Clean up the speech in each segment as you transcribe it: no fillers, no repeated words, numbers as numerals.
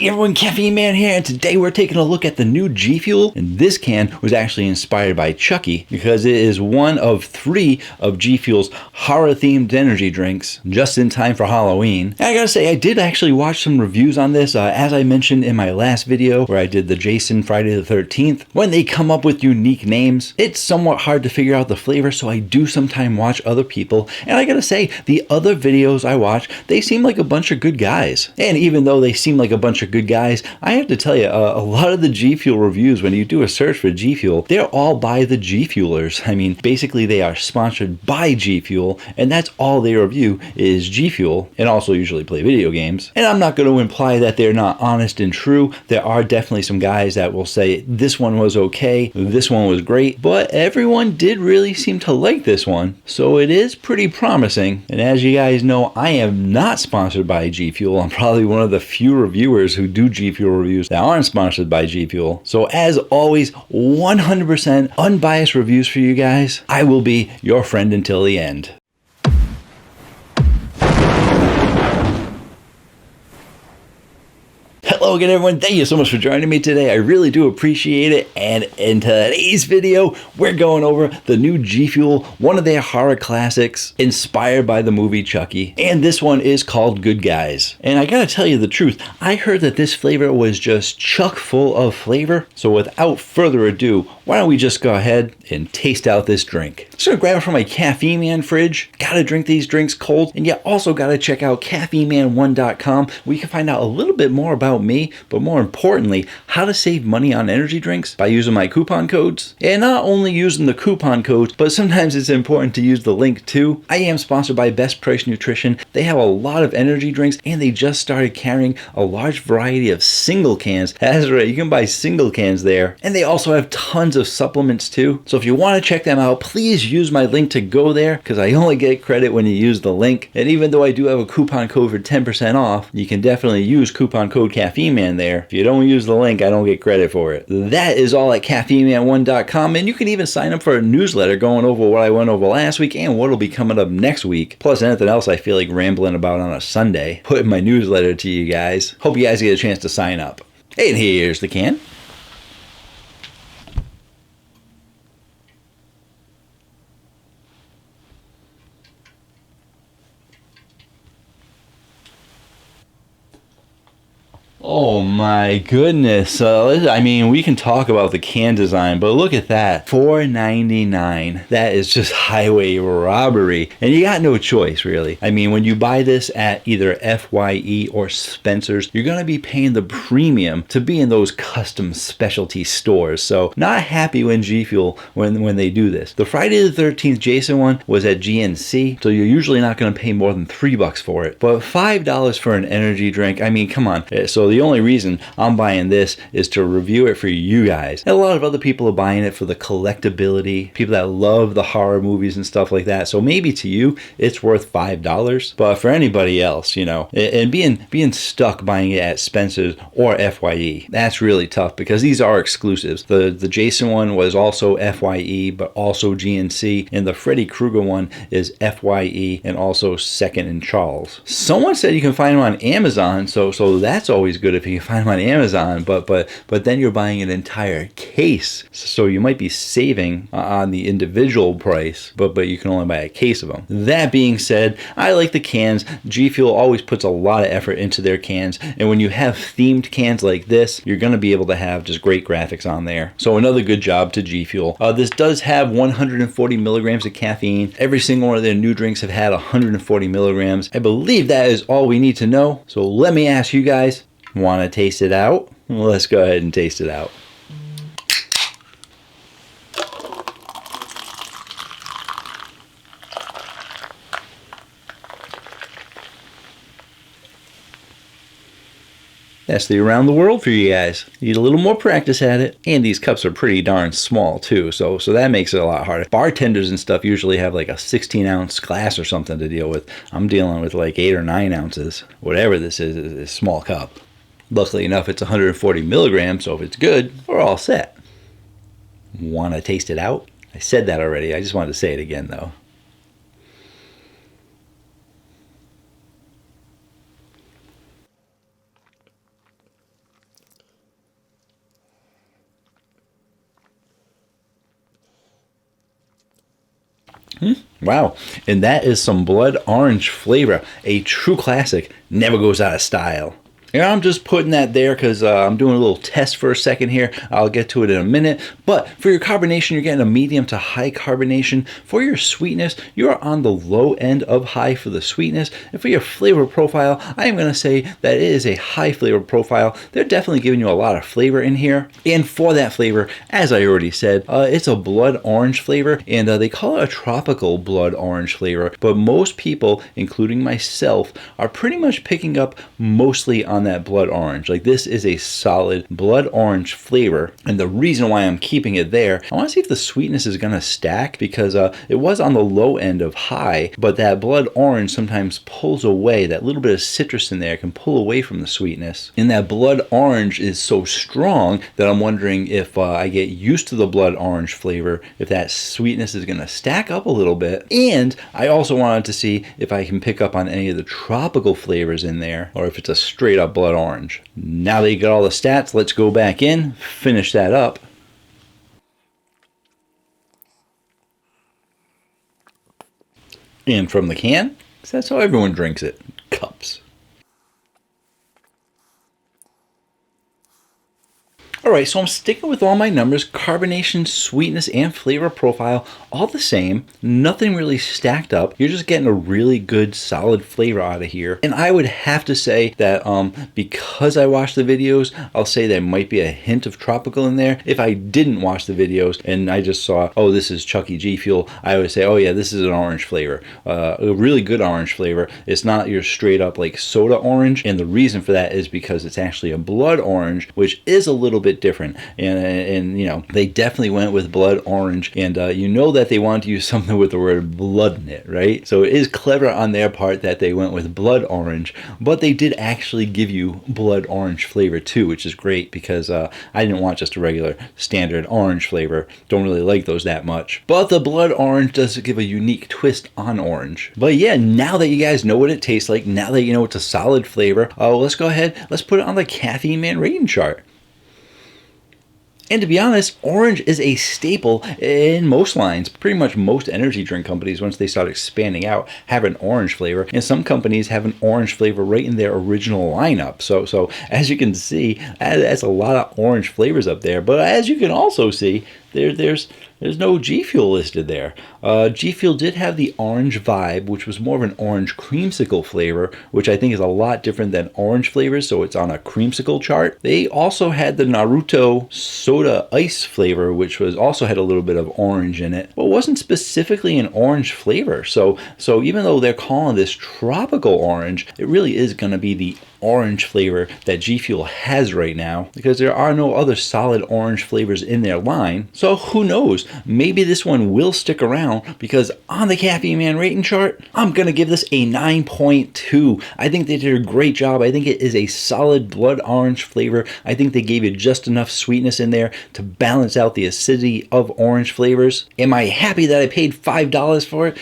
Hey everyone, Caffeine Man here, and today we're taking a look at the new GFuel. And this can was actually inspired by Chucky because it is one of 3 of GFuel's horror-themed energy drinks, just in time for Halloween. And I gotta say, I did actually watch some reviews on this, as I mentioned in my last video where I did the Jason Friday the 13th. When they come up with unique names, it's somewhat hard to figure out the flavor, so I do sometimes watch other people. And I gotta say, the other videos I watch, they seem like a bunch of good guys. And even though they seem like a bunch of good guys, I have to tell you, a lot of the GFuel reviews, when you do a search for GFuel, they're all by the GFuelers. I mean, basically they are sponsored by GFuel, and that's all they review is GFuel, and also usually play video games. And I'm not going to imply that they're not honest and true. There are definitely some guys that will say, this one was okay, this one was great, but everyone did really seem to like this one. So it is pretty promising. And as you guys know, I am not sponsored by GFuel. I'm probably one of the few reviewers who do GFuel reviews that aren't sponsored by GFuel. So as always, 100% unbiased reviews for you guys. I will be your friend until the end. Hello again everyone, thank you so much for joining me today. I really do appreciate it. And in today's video, we're going over the new GFuel, one of their horror classics inspired by the movie Chucky. And this one is called Good Guys. And I gotta tell you the truth, I heard that this flavor was just chock full of flavor. So without further ado, why don't we just go ahead and taste out this drink. So grab it from my Caffeine Man fridge. Gotta drink these drinks cold. And you also gotta check out caffeineman1.com where you can find out a little bit more about me, but more importantly, how to save money on energy drinks by using my coupon codes. And not only using the coupon codes, but sometimes it's important to use the link too. I am sponsored by Best Price Nutrition. They have a lot of energy drinks and they just started carrying a large variety of single cans. That's right, you can buy single cans there. And they also have tons of supplements too. So if you want to check them out, please use my link to go there because I only get credit when you use the link. And even though I do have a coupon code for 10% off, you can definitely use coupon code Caffeine Man there. If you don't use the link, I don't get credit for it. That is all at caffeineman1.com, and you can even sign up for a newsletter going over what I went over last week and what will be coming up next week. Plus anything else I feel like rambling about on a Sunday. Put in my newsletter to you guys. Hope you guys get a chance to sign up. And here's the can. Oh my goodness. I mean, we can talk about the can design, but look at that. $4.99. That is just highway robbery. And you got no choice, really. I mean, when you buy this at either FYE or Spencer's, you're going to be paying the premium to be in those custom specialty stores. So not happy when GFuel, when they do this. The Friday the 13th Jason one was at GNC, so you're usually not going to pay more than $3 for it. But $5 for an energy drink, I mean, come on. So the only reason I'm buying this is to review it for you guys. And a lot of other people are buying it for the collectability, people that love the horror movies and stuff like that. So maybe to you, it's worth $5. But for anybody else, you know, and being stuck buying it at Spencer's or FYE, that's really tough because these are exclusives. The Jason one was also FYE, but also GNC. And the Freddy Krueger one is FYE and also Second and Charles. Someone said you can find them on Amazon, so that's always good if you can find them on Amazon, but then you're buying an entire case, so you might be saving on the individual price, but you can only buy a case of them. That being said, I like the cans. GFuel always puts a lot of effort into their cans, and when you have themed cans like this, you're going to be able to have just great graphics on there. So another good job to GFuel. This does have 140 milligrams of caffeine. Every single one of their new drinks have had 140 milligrams. I believe that is all we need to know. So let me ask you guys, want to taste it out? Well, let's go ahead and taste it out. That's the around the world for you guys. Need a little more practice at it. And these cups are pretty darn small too, so that makes it a lot harder. Bartenders and stuff usually have like a 16-ounce glass or something to deal with. I'm dealing with like 8 or 9 ounces. Whatever this is a small cup. Luckily enough, it's 140 milligrams, so if it's good, we're all set. Want to taste it out? I said that already. I just wanted to say it again, though. Wow, and that is some blood orange flavor. A true classic, never goes out of style. And I'm just putting that there because I'm doing a little test for a second here. I'll get to it in a minute. But for your carbonation, you're getting a medium to high carbonation. For your sweetness, you are on the low end of high for the sweetness. And for your flavor profile, I am going to say that it is a high flavor profile. They're definitely giving you a lot of flavor in here. And for that flavor, as I already said, it's a blood orange flavor. And they call it a tropical blood orange flavor. But most people, including myself, are pretty much picking up mostly on that blood orange. Like, this is a solid blood orange flavor, and the reason why I'm keeping it there, I want to see if the sweetness is going to stack, because it was on the low end of high, but that blood orange sometimes pulls away. That little bit of citrus in there can pull away from the sweetness, and that blood orange is so strong that I'm wondering if I get used to the blood orange flavor, if that sweetness is going to stack up a little bit. And I also wanted to see if I can pick up on any of the tropical flavors in there, or if it's a straight up blood orange. Now that you got all the stats, let's go back in, finish that up. And from the can, 'cause that's how everyone drinks it, cups. Alright, so I'm sticking with all my numbers, carbonation, sweetness, and flavor profile, all the same. Nothing really stacked up. You're just getting a really good, solid flavor out of here. And I would have to say that because I watched the videos, I'll say there might be a hint of tropical in there. If I didn't watch the videos and I just saw, oh, this is Chucky G Fuel, I would say, oh yeah, this is an orange flavor. A really good orange flavor. It's not your straight up like soda orange. And the reason for that is because it's actually a blood orange, which is a little bit different, and you know, they definitely went with blood orange, and you know that they wanted to use something with the word blood in it, right? So it is clever on their part that they went with blood orange, but they did actually give you blood orange flavor too, which is great, because I didn't want just a regular standard orange flavor. Don't really like those that much, but the blood orange does give a unique twist on orange. But yeah, now that you guys know what it tastes like, now that you know it's a solid flavor, let's go ahead, let's put it on the Caffeine Man rating chart. And to be honest, orange is a staple in most lines. Pretty much most energy drink companies, once they start expanding out, have an orange flavor. And some companies have an orange flavor right in their original lineup. So as you can see, that's a lot of orange flavors up there. But as you can also see, there's no G Fuel listed there. G Fuel did have the orange vibe, which was more of an orange creamsicle flavor, which I think is a lot different than orange flavors, so it's on a creamsicle chart. They also had the Naruto soda ice flavor, which was also had a little bit of orange in it, but wasn't specifically an orange flavor. So even though they're calling this tropical orange, it really is going to be the orange flavor that G Fuel has right now, because there are no other solid orange flavors in their line. So who knows, maybe this one will stick around, because on the Caffeine Man rating chart, I'm gonna give this a 9.2. I think they did a great job. I think it is a solid blood orange flavor. I think they gave you just enough sweetness in there to balance out the acidity of orange flavors. Am I happy that I paid $5 for it?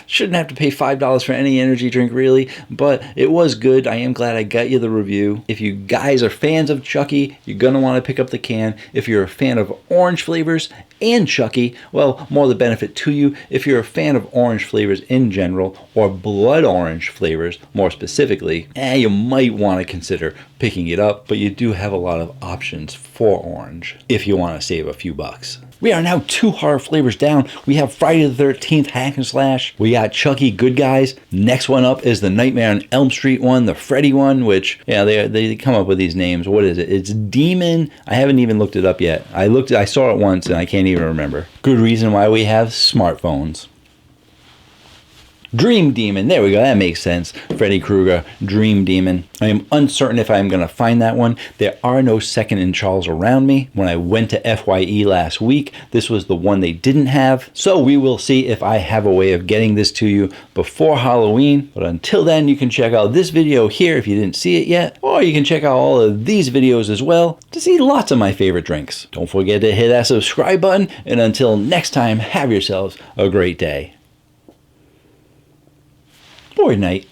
Shouldn't have to pay $5 for any energy drink really, but it was good. I am glad I got you the review. If you guys are fans of Chucky, you're gonna want to pick up the can. If you're a fan of orange flavors and Chucky, well, more the benefit to you. If you're a fan of orange flavors in general, or blood orange flavors more specifically, you might want to consider picking it up, but you do have a lot of options for orange if you want to save a few bucks. We are now 2 horror flavors down. We have Friday the 13th Hack and Slash. We got Chucky Good Guys. Next one up is the Nightmare on Elm Street one, the Freddy one, which, yeah, they come up with these names. What is it? It's Demon. I haven't even looked it up yet. I saw it once and I can't even remember. Good reason why we have smartphones. Dream Demon, there we go, that makes sense. Freddy Krueger, Dream Demon. I am uncertain if I'm going to find that one. There are no second in Charles around me. When I went to FYE last week, this was the one they didn't have. So we will see if I have a way of getting this to you before Halloween. But until then, you can check out this video here if you didn't see it yet. Or you can check out all of these videos as well to see lots of my favorite drinks. Don't forget to hit that subscribe button. And until next time, have yourselves a great day. Or night.